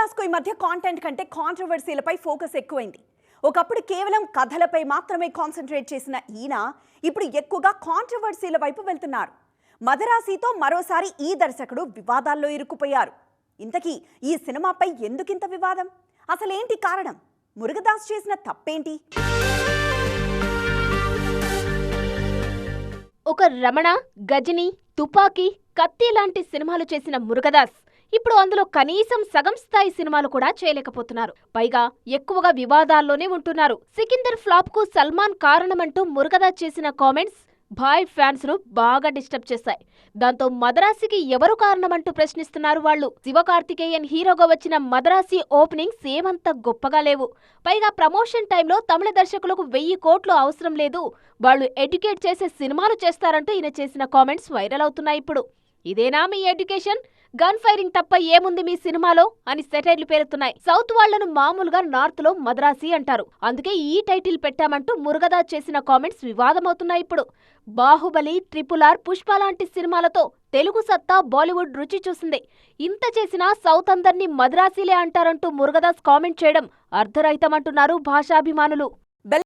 మురుగదాస్కు ఈ మధ్య కాంటెంట్ కంటే కాంట్రవర్సీలపై ఫోకస్ ఎక్కువైంది. ఒకప్పుడు కేవలం కథలపై మాత్రమే కాన్సంట్రేట్ చేసిన ఈయన ఇప్పుడు ఎక్కువగా కాంట్రవర్సీల వైపు వెళ్తున్నారు. మదరాసితో మరోసారి ఈ దర్శకుడు వివాదాల్లో ఇరుక్కుపోయారు. ఇంతకీ ఈ సినిమాపై ఎందుకింత వివాదం? అసలేంటి కారణం? మురుగదాస్ చేసిన తప్పేంటి? ఒక రమణ, గజని, తుపాకీ, కత్తి లాంటి సినిమాలు చేసిన మురుగదాస్ ఇప్పుడు అందులో కనీసం సగం స్థాయి సినిమాలు కూడా చేయలేకపోతున్నారు. పైగా ఎక్కువగా వివాదాల్లోనే ఉంటున్నారు. సికిందర్ ఫ్లాప్ కు సల్మాన్ కారణమంటూ మురుగదాస్ చేసిన కామెంట్స్ భాయ్ ఫ్యాన్స్ ను బాగా డిస్టర్బ్ చేశాయి. దాంతో మదరాసికి ఎవరు కారణమంటూ ప్రశ్నిస్తున్నారు వాళ్ళు. శివకార్తికేయన్ హీరోగా వచ్చిన మదరాసి ఓపెనింగ్స్ ఏమంత గొప్పగా లేవు. పైగా ప్రమోషన్ టైంలో తమిళ దర్శకులకు 1000 కోట్లు అవసరం లేదు, వాళ్ళు ఎడ్యుకేట్ చేసే సినిమాలు చేస్తారంటూ ఈయన చేసిన కామెంట్స్ వైరల్ అవుతున్నాయి. ఇప్పుడు ఇదేనా మీ ఎడ్యుకేషన్? గన్ ఫైరింగ్ తప్ప ఏముంది మీ సినిమాలో అని సెటైర్లు పేరుతున్నాయి. సౌత్ వాళ్లను మామూలుగా నార్త్ లో మద్రాసి అంటారు, అందుకే ఈ టైటిల్ పెట్టామంటూ మురుగదాస్ చేసిన కామెంట్స్ వివాదమవుతున్నాయి. ఇప్పుడు బాహుబలి, RRR, పుష్ప లాంటి సినిమాలతో తెలుగు సత్తా బాలీవుడ్ రుచి చూసింది. ఇంత చేసినా సౌత్ అందర్నీ మద్రాసీలే అంటారంటూ మురుగదాస్ కామెంట్ చేయడం అర్ధరహితమంటున్నారు భాషాభిమానులు.